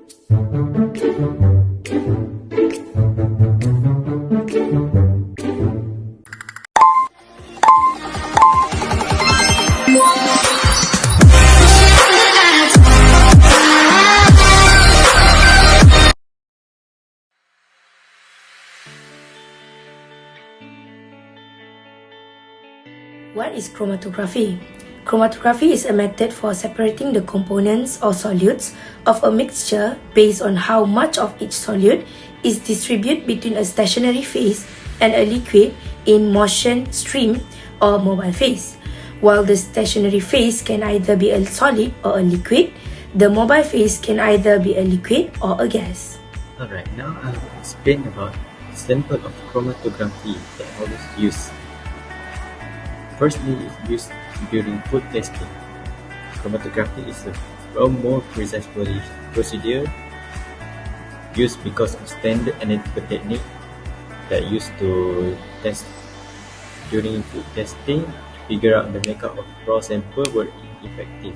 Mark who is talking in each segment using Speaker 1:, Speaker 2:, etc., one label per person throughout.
Speaker 1: What is chromatography? Chromatography is a method for separating the components or solutes of a mixture based on how much of each solute is distributed between a stationary phase and a liquid in motion stream or mobile phase. While the stationary phase can either be a solid or a liquid, the mobile phase can either be a liquid or a gas.
Speaker 2: Alright, now I'll explain about example of chromatography that I always use. Firstly, it's used during food testing. Chromatography is a more precise procedure used because of standard analytical technique that used to test during food testing to figure out the makeup of raw sample were ineffective.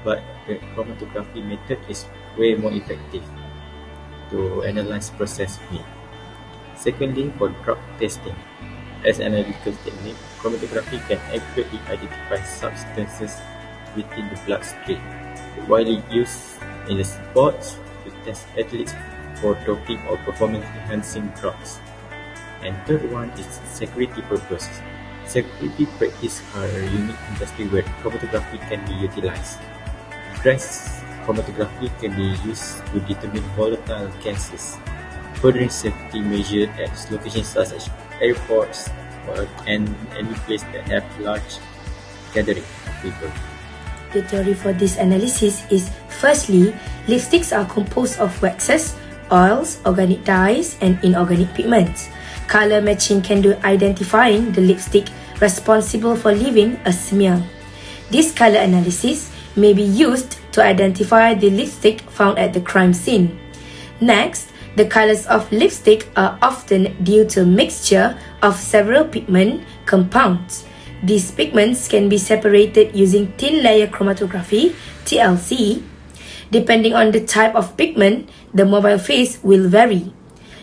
Speaker 2: But the chromatography method is way more effective to analyze processed meat. Secondly, for drug testing. As an analytical technique, chromatography can accurately identify substances within the bloodstream. It's widely used in the sports to test athletes for doping or performance-enhancing drugs. And third one is security purposes. Security practices are a unique industry where chromatography can be utilized. Gas chromatography can be used to determine volatile gases. Further safety measures at locations such as airports and any place that have large gathering of people.
Speaker 1: The theory for this analysis is, firstly, lipsticks are composed of waxes, oils, organic dyes, and inorganic pigments. Color matching can do identifying the lipstick responsible for leaving a smear. This color analysis may be used to identify the lipstick found at the crime scene. Next, the colors of lipstick are often due to mixture of several pigment compounds. These pigments can be separated using thin layer chromatography, TLC. Depending on the type of pigment, the mobile phase will vary.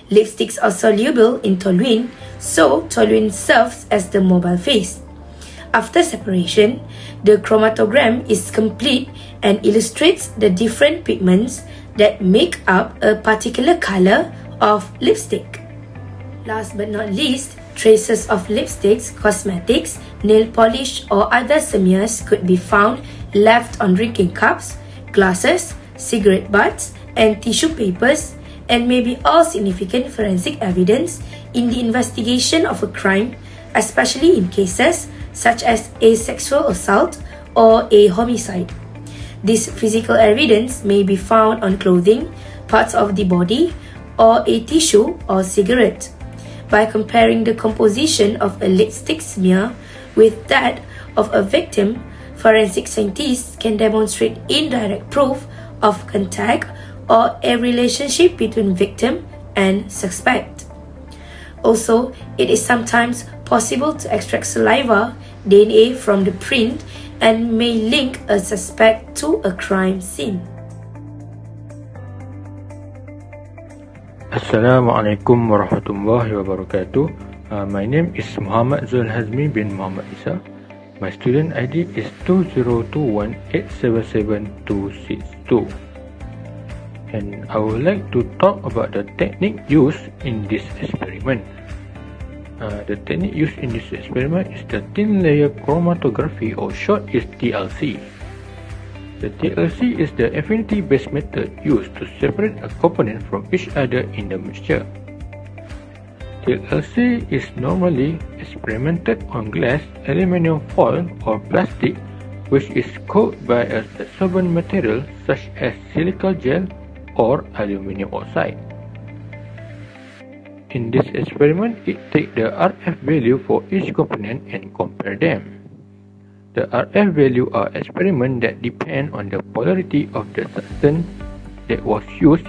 Speaker 1: Lipsticks are soluble in toluene, so toluene serves as the mobile phase. After separation, the chromatogram is complete and illustrates the different pigments that make up a particular color of lipstick. Last but not least, traces of lipsticks, cosmetics, nail polish or other smears could be found left on drinking cups, glasses, cigarette butts and tissue papers, and may be all significant forensic evidence in the investigation of a crime, especially in cases such as a sexual assault or a homicide. This physical evidence may be found on clothing, parts of the body, or a tissue or cigarette. By comparing the composition of a lipstick smear with that of a victim, forensic scientists can demonstrate indirect proof of contact or a relationship between victim and suspect. Also, it is sometimes possible to extract saliva, DNA from the print and may link a suspect to a crime scene.
Speaker 3: Assalamualaikum warahmatullahi wabarakatuh. My name is Muhammad Zul Hazmi bin Muhammad Isa. My student ID is 2021877262. And I would like to talk about the technique used in this experiment. The technique used in this experiment is the thin layer chromatography, or short is TLC. The TLC is the affinity-based method used to separate a component from each other in the mixture. TLC is normally experimented on glass, aluminum foil or plastic, which is coated by a absorbent material such as silica gel or aluminum oxide. In this experiment, it takes the RF value for each component and compare them. The RF value are experiments that depend on the polarity of the substance that was used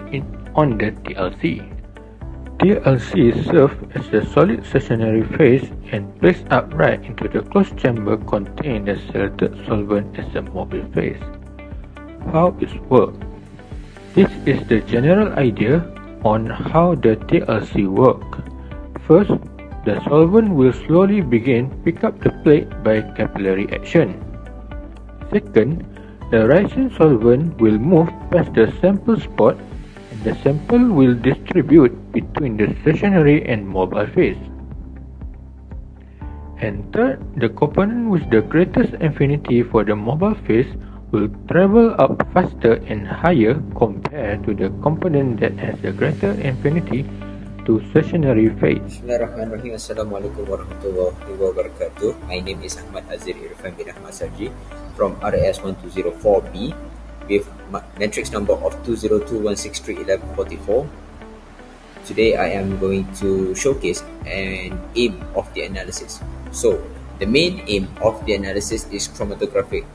Speaker 3: on the TLC. TLC serves as the solid stationary phase and placed upright into the closed chamber containing the selected solvent as the mobile phase. How it works? This is the general idea on how the TLC works. First, the solvent will slowly begin pick up the plate by capillary action. Second, the rising solvent will move past the sample spot and the sample will distribute between the stationary and mobile phase. And third, the component with the greatest affinity for the mobile phase will travel up faster and higher compared to the component that has a greater affinity to stationary phase.
Speaker 4: Bismillahirrahmanirrahim. Assalamualaikum warahmatullahi wabarakatuh. My name is Ahmad Azir Irfan bin Ahmad Sarji from RAS1204B with matrix number of 20216311144. Today I am going to showcase an aim of the analysis. So, the main aim of the analysis is chromatographic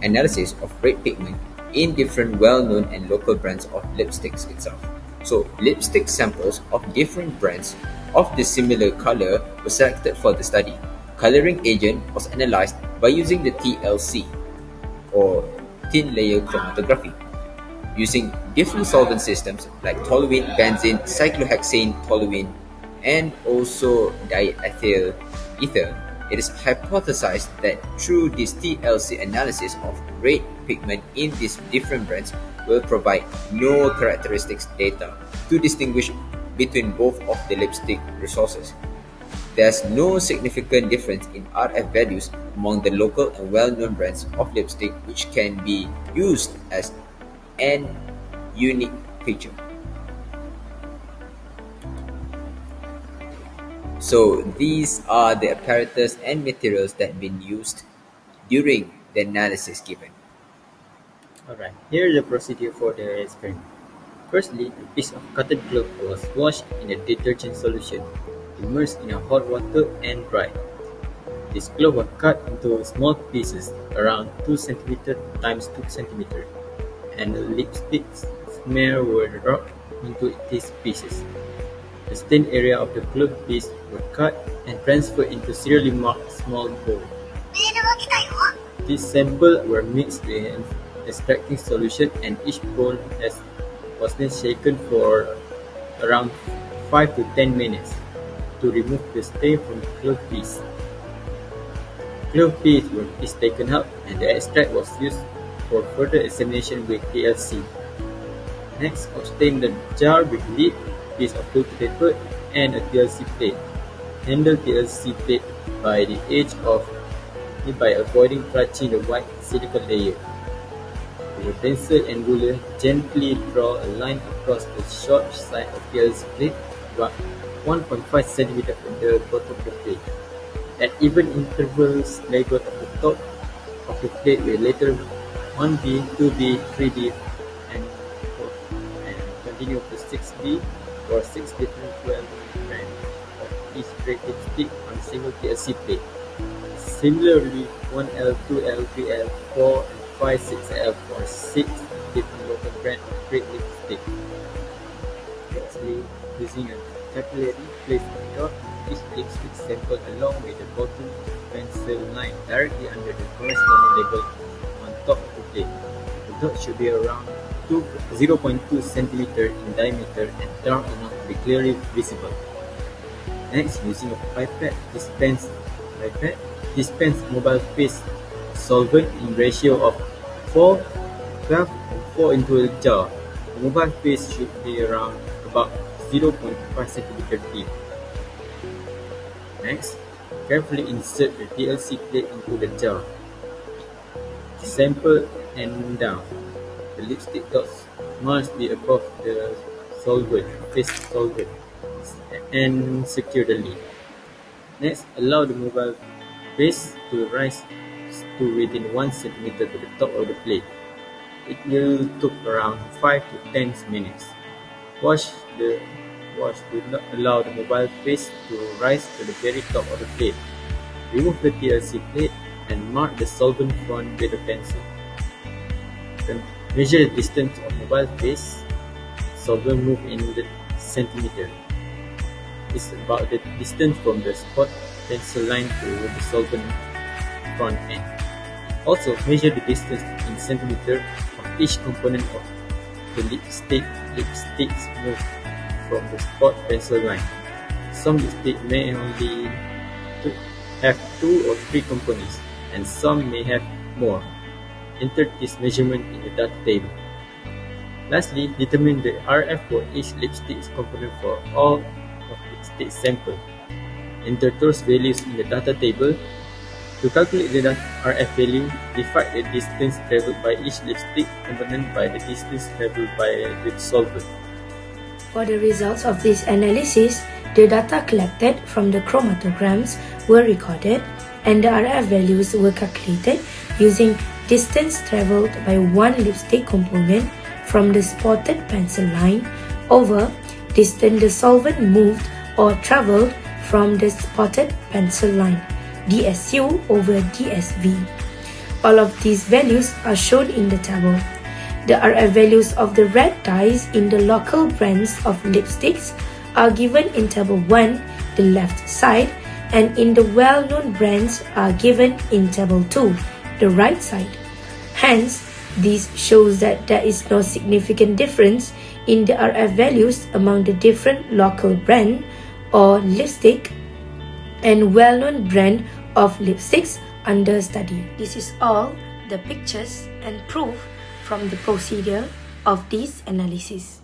Speaker 4: analysis of red pigment in different well-known and local brands of lipsticks itself. So, lipstick samples of different brands of the similar color were selected for the study. Coloring agent was analyzed by using the TLC or thin layer chromatography, using different solvent systems like toluene, benzene, cyclohexane, toluene, and also diethyl ether. It is hypothesized that through this TLC analysis of red pigment in these different brands will provide no characteristics data to distinguish between both of the lipstick resources. There's no significant difference in RF values among the local and well-known brands of lipstick, which can be used as an unique feature. So these are the apparatus and materials that have been used during the analysis given.
Speaker 2: Alright, here is the procedure for the experiment. Firstly, a piece of cotton cloth was washed in a detergent solution, immersed in hot water and dried. This cloth was cut into small pieces around 2 cm times 2 cm, and the lipstick smear were dropped into these pieces. The stained area of the cloth piece were cut and transferred into serially marked small bowl. These samples were mixed with an extracting solution, and each bowl was then shaken for around 5 to 10 minutes to remove the stain from the cloth piece. The cloth piece is taken out and the extract was used for further examination with TLC. Next, obtain the jar with lid, piece of filter paper, and a TLC plate. Handle TLC plate by the edge by avoiding touching the white silicone layer. With a pencil and ruler, gently draw a line across the short side of TLC plate, about 1.5 cm from the bottom of the plate. At even intervals, label at the top of the plate with letter 1B, 2B, 3B, and continue to 6B or 6 different 12 strands of each grade lipstick on a single TLC plate. Similarly, 1L, 2L, 3L, 4, and 5, 6L for 6 different local brands of grade lipstick. Nextly, using a capillary, place the dot of each lipstick sample along with the bottom pencil line directly under the corresponding label on top of the plate. The dot should be around 0.2 cm in diameter and dark enough to be clearly visible. Next, using a pipette, dispense mobile phase solvent in ratio of 4, 12, and 4 into a jar. The mobile phase should be around about 0.5 cm deep. Next, carefully insert the TLC plate into the jar. Sample and down. The lipstick dots must be above the phase solvent, and secure the lid. Next, allow the mobile phase to rise to within 1 cm to the top of the plate. It will take around 5 to 10 minutes. Do not allow the mobile phase to rise to the very top of the plate. Remove the TLC plate and mark the solvent front with a pencil. Then measure the distance of mobile phase solvent move in the centimeter. It's about the distance from the spot pencil line to the solvent front end. Also, measure the distance in centimeter of each component of the lipsticks move from the spot pencil line. Some lipsticks may only have 2 or 3 components, and some may have more. Enter this measurement in the data table. Lastly, determine the RF for each lipstick component for all of the lipstick sample. Enter those values in the data table. To calculate the RF value, divide the distance traveled by each lipstick component by the distance traveled by the solvent.
Speaker 1: For the results of this analysis, the data collected from the chromatograms were recorded and the RF values were calculated using distance traveled by one lipstick component from the spotted pencil line over distance the solvent moved or traveled from the spotted pencil line, DSU over DSV. All of these values are shown in the table. The RF values of the red dyes in the local brands of lipsticks are given in table 1, the left side, and in the well-known brands are given in table 2, the right side. Hence, this shows that there is no significant difference in the RF values among the different local brand or lipstick and well-known brand of lipsticks under study. This is all the pictures and proof from the procedure of this analysis.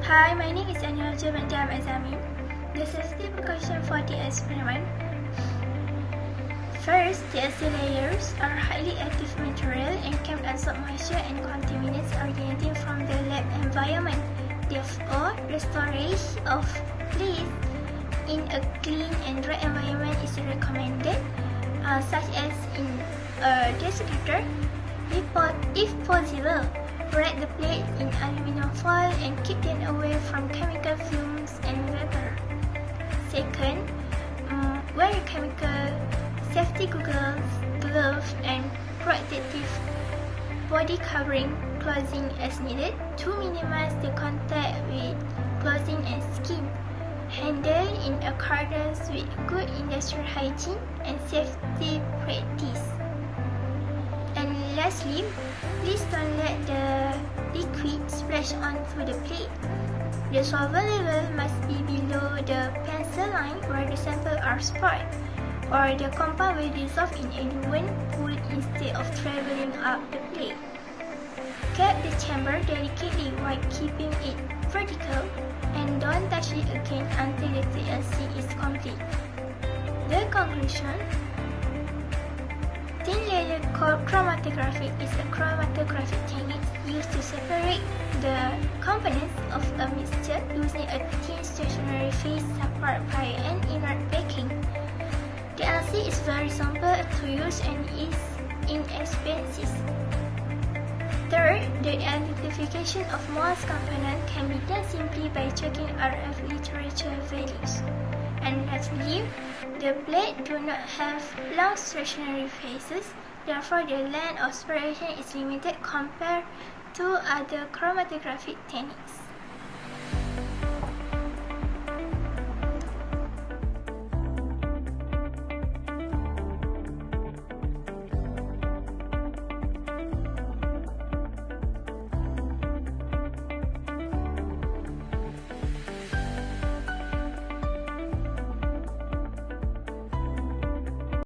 Speaker 5: Hi, my name is Anurja Bandam Azamin. The safety precaution for the experiment. First, the acid layers are highly active material and can absorb moisture and contaminants originating from the lab environment. Therefore, the storage of fluids in a clean and dry environment is recommended, such as in a desiccator. If possible, wrap the plate in aluminum foil and keep them away from chemical fumes and vapor. Second, wear chemical safety goggles, gloves, and protective body covering clothing as needed to minimize the contact with clothing and skin. Handle in accordance with good industrial hygiene and safety practice. And lastly, please don't let the liquid splash onto the plate. The solvent level must be below the pencil line where the samples are stored, or the compound will dissolve in a diluent pool instead of traveling up the plate. Cap the chamber delicately while keeping it vertical, and don't touch it again until the TLC is complete. The conclusion: thin layer chromatography is a chromatographic technique used to separate the components of a mixture using a thin stationary phase apart by an inert backing. The LC is very simple to use and is inexpensive. Third, the identification of most components can be done simply by checking RF literature values. And lastly, the plate do not have long stationary phases, therefore the length of separation is limited compared to other chromatographic techniques.